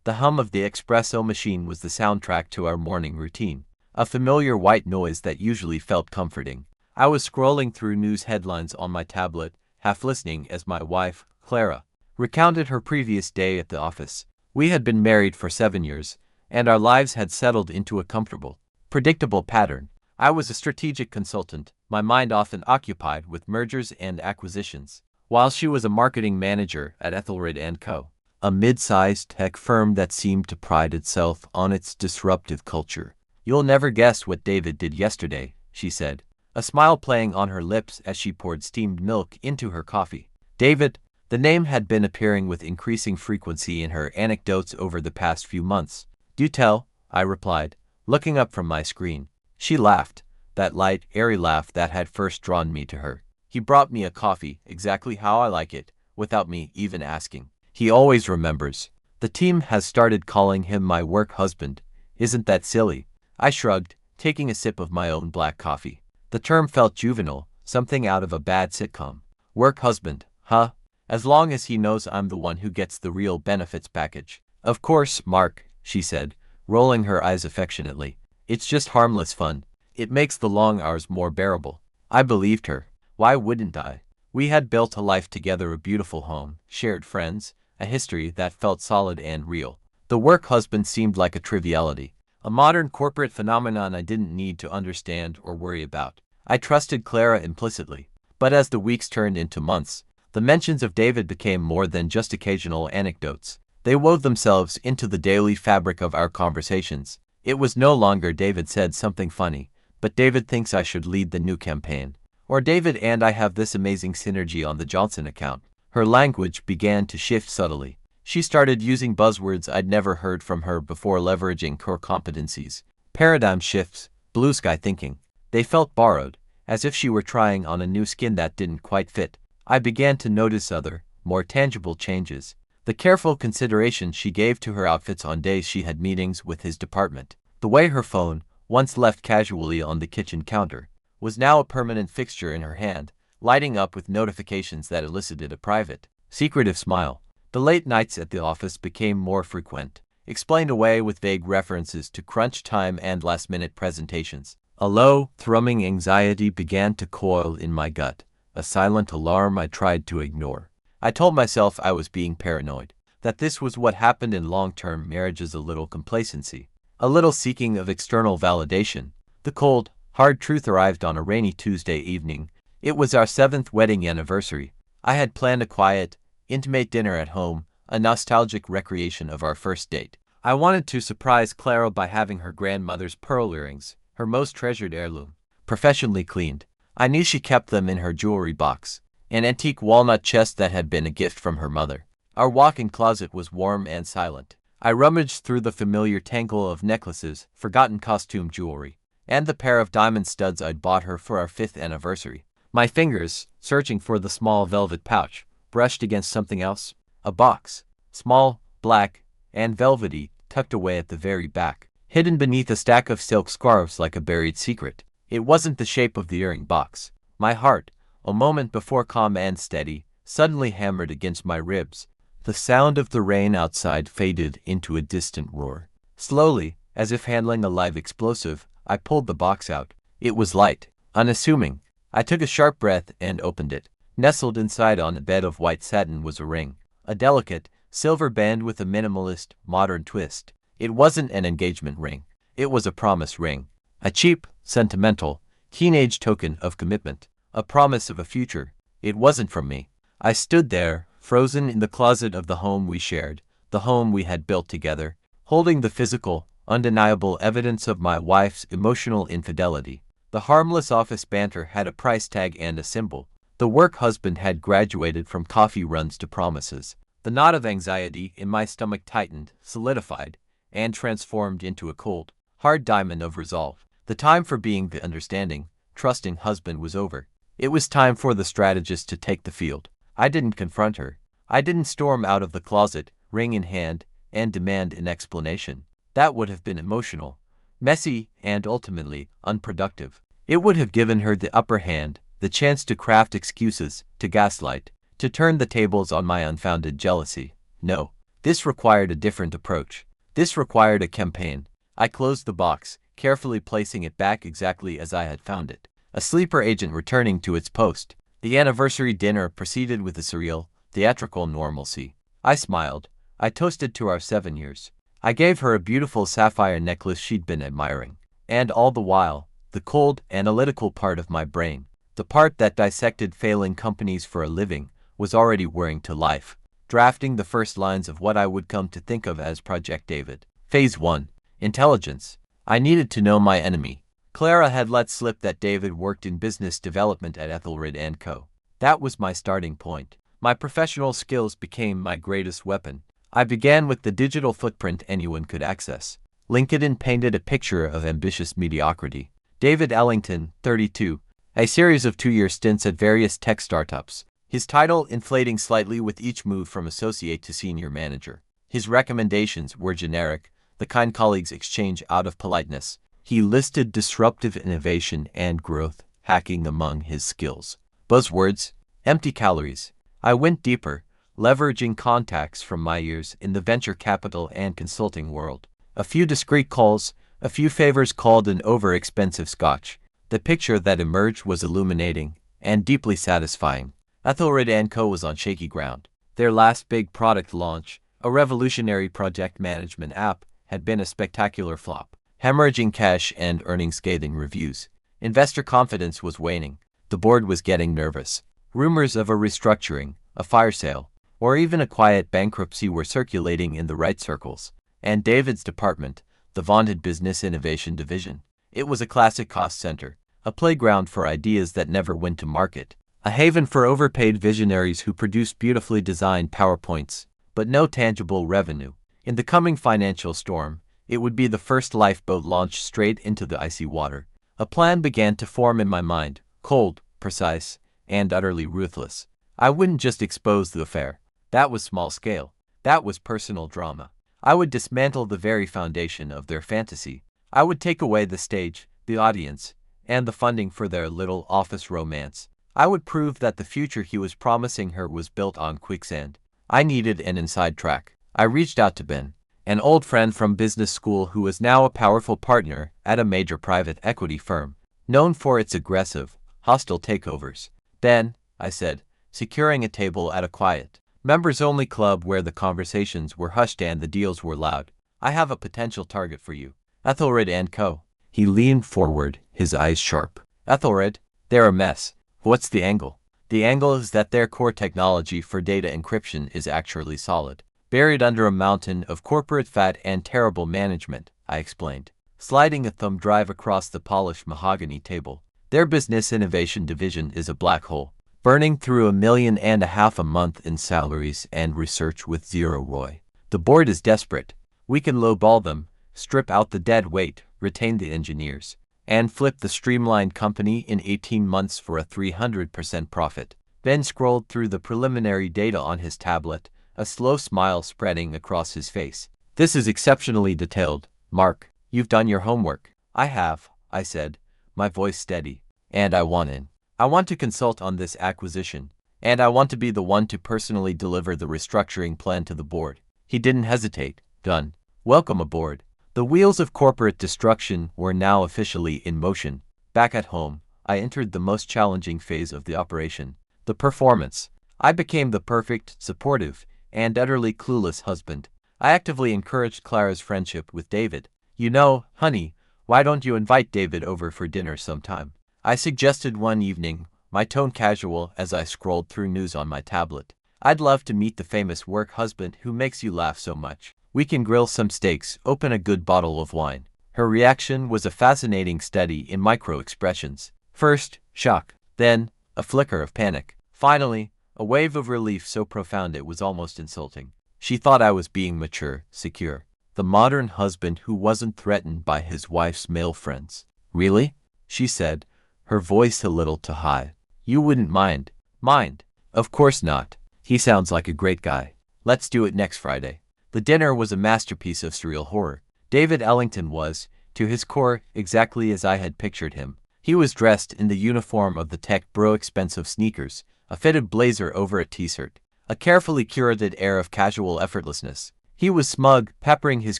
The hum of the espresso machine was the soundtrack to our morning routine, a familiar white noise that usually felt comforting. I was scrolling through news headlines on my tablet, half listening as my wife, Clara, recounted her previous day at the office. We had been married for 7 years, and our lives had settled into a comfortable, predictable pattern. I was a strategic consultant, my mind often occupied with mergers and acquisitions, while she was a marketing manager at Ethelred & Co., a mid-sized tech firm that seemed to pride itself on its disruptive culture. "You'll never guess what David did yesterday," she said, a smile playing on her lips as she poured steamed milk into her coffee. David, the name had been appearing with increasing frequency in her anecdotes over the past few months. "Do tell," I replied, looking up from my screen. She laughed, that light, airy laugh that had first drawn me to her. "He brought me a coffee, exactly how I like it, without me even asking. He always remembers. The team has started calling him my work husband. Isn't that silly?" I shrugged, taking a sip of my own black coffee. The term felt juvenile, something out of a bad sitcom. Work husband, huh? As long as he knows I'm the one who gets the real benefits package. "Of course, Mark," she said, rolling her eyes affectionately. "It's just harmless fun. It makes the long hours more bearable." I believed her. Why wouldn't I? We had built a life together, a beautiful home, shared friends, a history that felt solid and real. The work husband seemed like a triviality, a modern corporate phenomenon I didn't need to understand or worry about. I trusted Clara implicitly. But as the weeks turned into months, the mentions of David became more than just occasional anecdotes. They wove themselves into the daily fabric of our conversations. It was no longer "David said something funny," but "David thinks I should lead the new campaign," or "David and I have this amazing synergy on the Johnson account." Her language began to shift subtly. She started using buzzwords I'd never heard from her before, leveraging core competencies, paradigm shifts, blue sky thinking. They felt borrowed, as if she were trying on a new skin that didn't quite fit. I began to notice other, more tangible changes. The careful consideration she gave to her outfits on days she had meetings with his department. The way her phone, once left casually on the kitchen counter, was now a permanent fixture in her hand, lighting up with notifications that elicited a private, secretive smile. The late nights at the office became more frequent, explained away with vague references to crunch time and last-minute presentations. A low, thrumming anxiety began to coil in my gut, a silent alarm I tried to ignore. I told myself I was being paranoid, that this was what happened in long-term marriages, a little complacency, a little seeking of external validation. The cold, hard truth arrived on a rainy Tuesday evening. It was our 7th wedding anniversary. I had planned a quiet, intimate dinner at home, a nostalgic recreation of our first date. I wanted to surprise Clara by having her grandmother's pearl earrings, her most treasured heirloom, professionally cleaned. I knew she kept them in her jewelry box, an antique walnut chest that had been a gift from her mother. Our walk-in closet was warm and silent. I rummaged through the familiar tangle of necklaces, forgotten costume jewelry, and the pair of diamond studs I'd bought her for our 5th anniversary. My fingers, searching for the small velvet pouch, brushed against something else. A box, small, black, and velvety, tucked away at the very back, hidden beneath a stack of silk scarves like a buried secret. It wasn't the shape of the earring box. My heart, a moment before calm and steady, suddenly hammered against my ribs. The sound of the rain outside faded into a distant roar. Slowly, as if handling a live explosive, I pulled the box out. It was light, unassuming. I took a sharp breath and opened it. Nestled inside on a bed of white satin was a ring, a delicate, silver band with a minimalist, modern twist. It wasn't an engagement ring. It was a promise ring. A cheap, sentimental, teenage token of commitment. A promise of a future. It wasn't from me. I stood there, frozen in the closet of the home we shared, the home we had built together, holding the physical, undeniable evidence of my wife's emotional infidelity. The harmless office banter had a price tag and a symbol. The work husband had graduated from coffee runs to promises. The knot of anxiety in my stomach tightened, solidified, and transformed into a cold, hard diamond of resolve. The time for being the understanding, trusting husband was over. It was time for the strategist to take the field. I didn't confront her. I didn't storm out of the closet, ring in hand, and demand an explanation. That would have been emotional, messy, and ultimately unproductive. It would have given her the upper hand, the chance to craft excuses, to gaslight, to turn the tables on my unfounded jealousy. No, This required a different approach. This required a campaign. I closed the box, carefully placing it back exactly as I had found it. A sleeper agent returning to its post. The anniversary dinner proceeded with a surreal, theatrical normalcy. I smiled. I toasted to our 7 years. I gave her a beautiful sapphire necklace she'd been admiring. And all the while, the cold, analytical part of my brain, the part that dissected failing companies for a living, was already whirring to life, drafting the first lines of what I would come to think of as Project David. Phase 1. Intelligence. I needed to know my enemy. Clara had let slip that David worked in business development at Ethelred & Co. That was my starting point. My professional skills became my greatest weapon. I began with the digital footprint anyone could access. LinkedIn painted a picture of ambitious mediocrity. David Ellington, 32, a series of 2-year stints at various tech startups. His title inflating slightly with each move from associate to senior manager. His recommendations were generic, the kind colleagues exchange out of politeness. He listed disruptive innovation and growth hacking among his skills. Buzzwords, empty calories. I went deeper, leveraging contacts from my years in the venture capital and consulting world. A few discreet calls, a few favors called an over-expensive scotch. The picture that emerged was illuminating and deeply satisfying. Ethelred & Co. was on shaky ground. Their last big product launch, a revolutionary project management app, had been a spectacular flop, hemorrhaging cash and earning scathing reviews. Investor confidence was waning. The board was getting nervous. Rumors of a restructuring, a fire sale, or even a quiet bankruptcy were circulating in the right circles. And David's department, the vaunted Business Innovation Division, it was a classic cost center, a playground for ideas that never went to market, a haven for overpaid visionaries who produced beautifully designed PowerPoints, but no tangible revenue. In the coming financial storm, it would be the first lifeboat launched straight into the icy water. A plan began to form in my mind, cold, precise, and utterly ruthless. I wouldn't just expose the affair. That was small scale. That was personal drama. I would dismantle the very foundation of their fantasy. I would take away the stage, the audience, and the funding for their little office romance. I would prove that the future he was promising her was built on quicksand. I needed an inside track. I reached out to Ben, an old friend from business school who was now a powerful partner at a major private equity firm, known for its aggressive, hostile takeovers. Ben, I said, securing a table at a quiet, members-only club where the conversations were hushed and the deals were loud. I have a potential target for you. Ethelred & Co. He leaned forward, his eyes sharp. Ethelred, they're a mess. What's the angle? The angle is that their core technology for data encryption is actually solid, buried under a mountain of corporate fat and terrible management, I explained, sliding a thumb drive across the polished mahogany table. Their Business Innovation Division is a black hole, burning through $1.5 million a month in salaries and research with zero ROI. The board is desperate. We can lowball them, strip out the dead weight, retain the engineers, and flip the streamlined company in 18 months for a 300% profit. Ben scrolled through the preliminary data on his tablet, a slow smile spreading across his face. This is exceptionally detailed, Mark. You've done your homework. I have, I said, my voice steady. And I want in. I want to consult on this acquisition, and I want to be the one to personally deliver the restructuring plan to the board. He didn't hesitate. Done. Welcome aboard. The wheels of corporate destruction were now officially in motion. Back at home, I entered the most challenging phase of the operation, the performance. I became the perfect, supportive, and utterly clueless husband. I actively encouraged Clara's friendship with David. You know, honey, why don't you invite David over for dinner sometime? I suggested one evening, my tone casual as I scrolled through news on my tablet. I'd love to meet the famous work husband who makes you laugh so much. We can grill some steaks, open a good bottle of wine. Her reaction was a fascinating study in micro-expressions. First, shock. Then, a flicker of panic. Finally, a wave of relief so profound it was almost insulting. She thought I was being mature, secure. The modern husband who wasn't threatened by his wife's male friends. Really? She said, her voice a little too high. You wouldn't mind? Mind? Of course not. He sounds like a great guy. Let's do it next Friday. The dinner was a masterpiece of surreal horror. David Ellington was, to his core, exactly as I had pictured him. He was dressed in the uniform of the tech bro, expensive sneakers, a fitted blazer over a t-shirt, a carefully curated air of casual effortlessness. He was smug, peppering his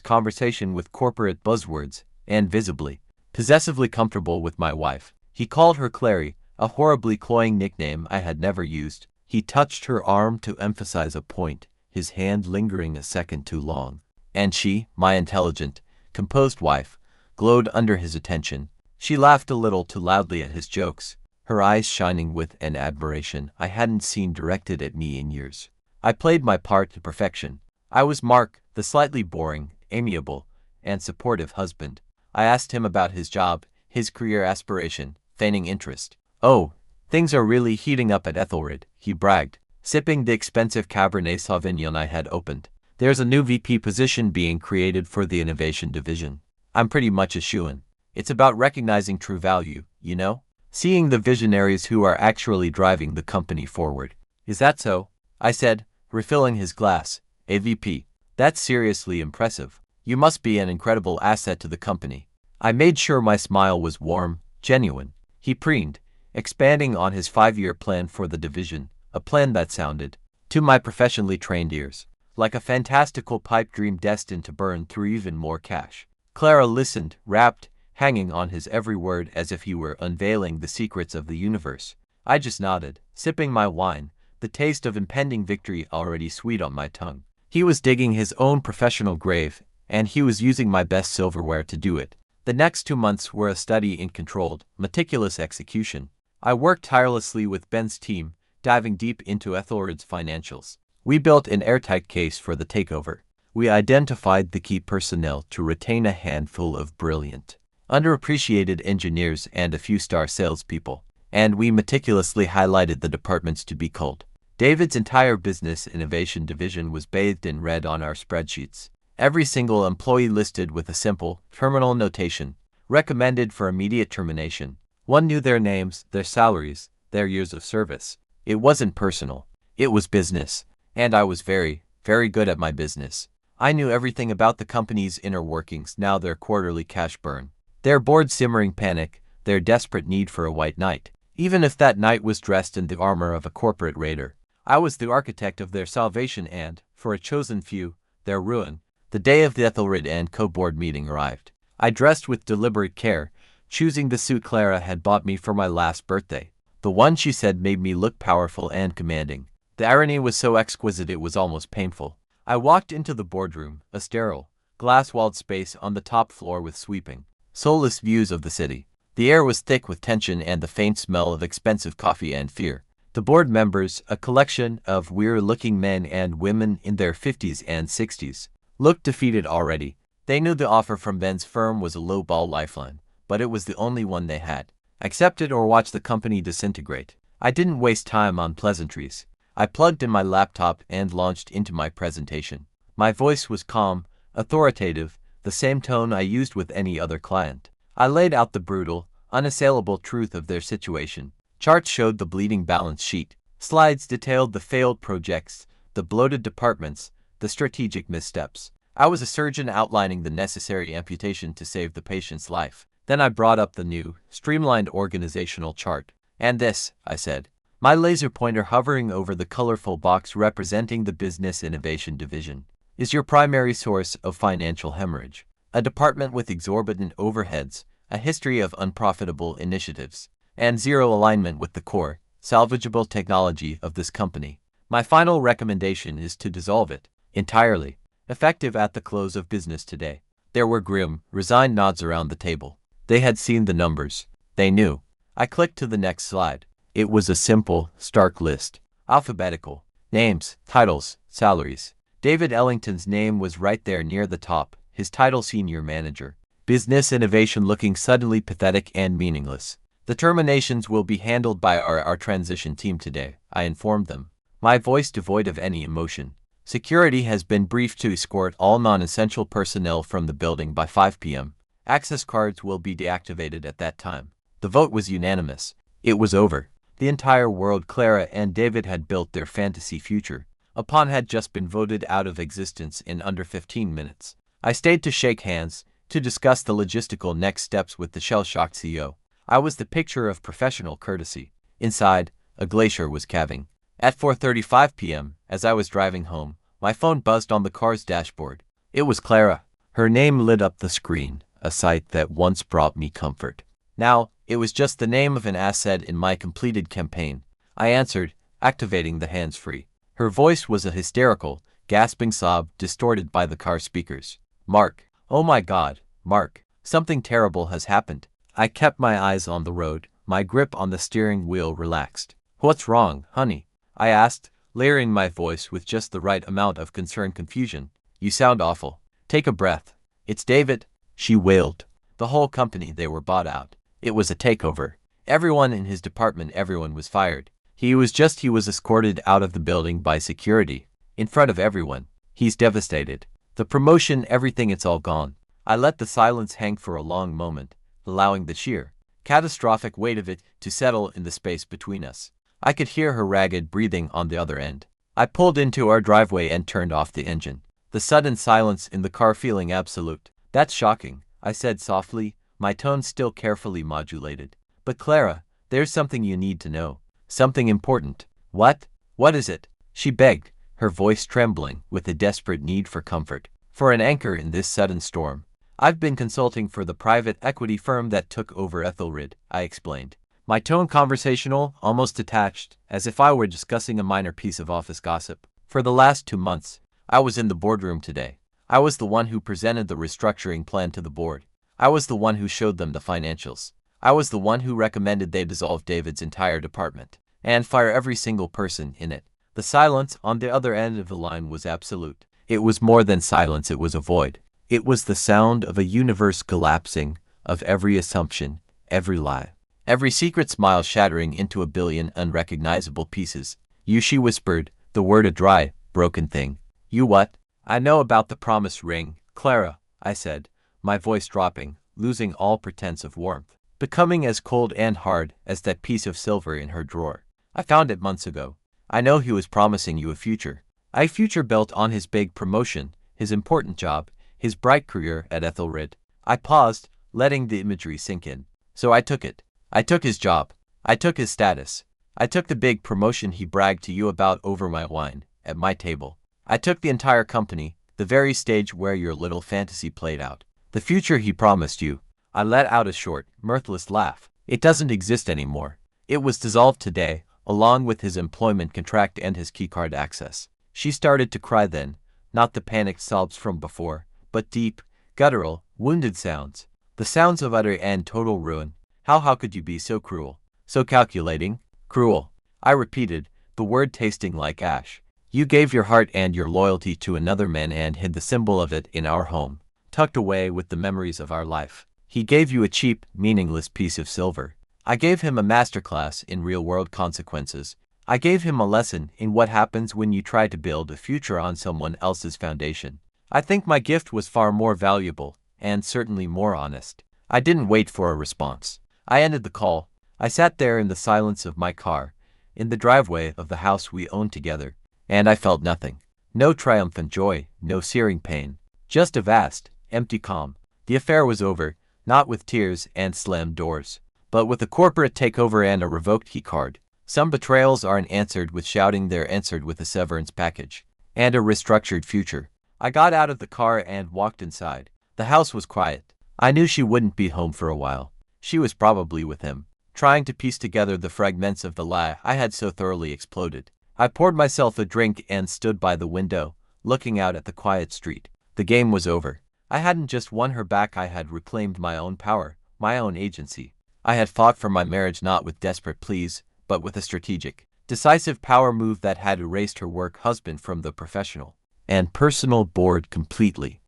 conversation with corporate buzzwords, and visibly, possessively comfortable with my wife. He called her Clary, a horribly cloying nickname I had never used. He touched her arm to emphasize a point, his hand lingering a second too long. And she, my intelligent, composed wife, glowed under his attention. She laughed a little too loudly at his jokes, her eyes shining with an admiration I hadn't seen directed at me in years. I played my part to perfection. I was Mark, the slightly boring, amiable, and supportive husband. I asked him about his job, his career aspiration, feigning interest. "Oh, things are really heating up at Ethelred," he bragged, sipping the expensive Cabernet Sauvignon I had opened. "There's a new VP position being created for the innovation division. I'm pretty much a shoo-in. It's about recognizing true value, you know? Seeing the visionaries who are actually driving the company forward." "Is that so?" I said, refilling his glass. "AVP. That's seriously impressive. You must be an incredible asset to the company." I made sure my smile was warm, genuine. He preened, expanding on his 5-year plan for the division, a plan that sounded, to my professionally trained ears, like a fantastical pipe dream destined to burn through even more cash. Clara listened, rapt, hanging on his every word as if he were unveiling the secrets of the universe. I just nodded, sipping my wine, the taste of impending victory already sweet on my tongue. He was digging his own professional grave, and he was using my best silverware to do it. The next 2 months were a study in controlled, meticulous execution. I worked tirelessly with Ben's team, diving deep into Ethelred's financials. We built an airtight case for the takeover. We identified the key personnel to retain a handful of brilliant, underappreciated engineers and a few star salespeople, and we meticulously highlighted the departments to be culled. David's entire business innovation division was bathed in red on our spreadsheets. Every single employee listed with a simple, terminal notation, recommended for immediate termination. One knew their names, their salaries, their years of service. It wasn't personal. It was business. And I was very, very good at my business. I knew everything about the company's inner workings, now their quarterly cash burn, their board simmering panic, their desperate need for a white knight. Even if that knight was dressed in the armor of a corporate raider, I was the architect of their salvation and, for a chosen few, their ruin. The day of the Ethelred & Co. board meeting arrived. I dressed with deliberate care, choosing the suit Clara had bought me for my last birthday. The one she said made me look powerful and commanding. The irony was so exquisite it was almost painful. I walked into the boardroom, a sterile, glass-walled space on the top floor with sweeping, soulless views of the city. The air was thick with tension and the faint smell of expensive coffee and fear. The board members, a collection of weird-looking men and women in their 50s and 60s, looked defeated already. They knew the offer from Ben's firm was a low-ball lifeline, but it was the only one they had. Accept it or watch the company disintegrate. I didn't waste time on pleasantries. I plugged in my laptop and launched into my presentation. My voice was calm, authoritative, the same tone I used with any other client. I laid out the brutal, unassailable truth of their situation. Charts showed the bleeding balance sheet. Slides detailed the failed projects, the bloated departments, the strategic missteps. I was a surgeon outlining the necessary amputation to save the patient's life. Then I brought up the new, streamlined organizational chart. "And this," I said, my laser pointer hovering over the colorful box representing the Business Innovation Division, "is your primary source of financial hemorrhage. A department with exorbitant overheads, a history of unprofitable initiatives, and zero alignment with the core, salvageable technology of this company. My final recommendation is to dissolve it, entirely, effective at the close of business today." There were grim, resigned nods around the table. They had seen the numbers. They knew. I clicked to the next slide. It was a simple, stark list. Alphabetical. Names, titles, salaries. David Ellington's name was right there near the top, his title senior manager. Business innovation looking suddenly pathetic and meaningless. "The terminations will be handled by our transition team today," I informed them, my voice devoid of any emotion. "Security has been briefed to escort all non-essential personnel from the building by 5 p.m. Access cards will be deactivated at that time." The vote was unanimous. It was over. The entire world Clara and David had built their fantasy future upon had just been voted out of existence in under 15 minutes. I stayed to shake hands, to discuss the logistical next steps with the shell-shocked CEO. I was the picture of professional courtesy. Inside, a glacier was calving. At 4:35 p.m., as I was driving home, my phone buzzed on the car's dashboard. It was Clara. Her name lit up the screen, a sight that once brought me comfort. Now, it was just the name of an asset in my completed campaign. I answered, activating the hands-free. Her voice was a hysterical, gasping sob distorted by the car speakers. Mark. Oh my God, Mark. Something terrible has happened. I kept my eyes on the road, my grip on the steering wheel relaxed. What's wrong, honey? I asked, layering my voice with just the right amount of concerned confusion. You sound awful. Take a breath. It's David, she wailed. The whole company, they were bought out. It was a takeover. Everyone in his department, everyone was fired. He was escorted out of the building by security. In front of everyone. He's devastated. The promotion, everything, it's all gone. I let the silence hang for a long moment, allowing the sheer, catastrophic weight of it to settle in the space between us. I could hear her ragged breathing on the other end. I pulled into our driveway and turned off the engine. The sudden silence in the car feeling absolute. That's shocking, I said softly, my tone still carefully modulated. But Clara, there's something you need to know. Something important. What? What is it? She begged, her voice trembling with a desperate need for comfort. For an anchor in this sudden storm. I've been consulting for the private equity firm that took over Ethelred, I explained. My tone conversational, almost detached, as if I were discussing a minor piece of office gossip. For the last 2 months, I was in the boardroom today. I was the one who presented the restructuring plan to the board. I was the one who showed them the financials. I was the one who recommended they dissolve David's entire department and fire every single person in it. The silence on the other end of the line was absolute. It was more than silence, it was a void. It was the sound of a universe collapsing, of every assumption, every lie, every secret smile shattering into a billion unrecognizable pieces. You, she whispered, the word a dry, broken thing. You what? I know about the promise ring, Clara, I said, my voice dropping, losing all pretense of warmth, becoming as cold and hard as that piece of silver in her drawer. I found it months ago. I know he was promising you a future. A future built on his big promotion, his important job, his bright career at Ethelred. I paused, letting the imagery sink in. So I took it. I took his job. I took his status. I took the big promotion he bragged to you about over my wine, at my table. I took the entire company, the very stage where your little fantasy played out. The future he promised you. I let out a short, mirthless laugh. It doesn't exist anymore. It was dissolved today, along with his employment contract and his keycard access. She started to cry then, not the panicked sobs from before, but deep, guttural, wounded sounds. The sounds of utter and total ruin. How could you be so cruel? So calculating? Cruel. I repeated, the word tasting like ash. You gave your heart and your loyalty to another man and hid the symbol of it in our home, tucked away with the memories of our life. He gave you a cheap, meaningless piece of silver. I gave him a masterclass in real-world consequences. I gave him a lesson in what happens when you try to build a future on someone else's foundation. I think my gift was far more valuable, and certainly more honest. I didn't wait for a response. I ended the call. I sat there in the silence of my car, in the driveway of the house we owned together, and I felt nothing. No triumphant joy, no searing pain. Just a vast, empty calm. The affair was over, not with tears and slammed doors, but with a corporate takeover and a revoked keycard. Some betrayals aren't answered with shouting, they're answered with a severance package. And a restructured future. I got out of the car and walked inside. The house was quiet. I knew she wouldn't be home for a while. She was probably with him, trying to piece together the fragments of the lie I had so thoroughly exploded. I poured myself a drink and stood by the window, looking out at the quiet street. The game was over. I hadn't just won her back, I had reclaimed my own power, my own agency. I had fought for my marriage not with desperate pleas, but with a strategic, decisive power move that had erased her work husband from the professional and personal board completely.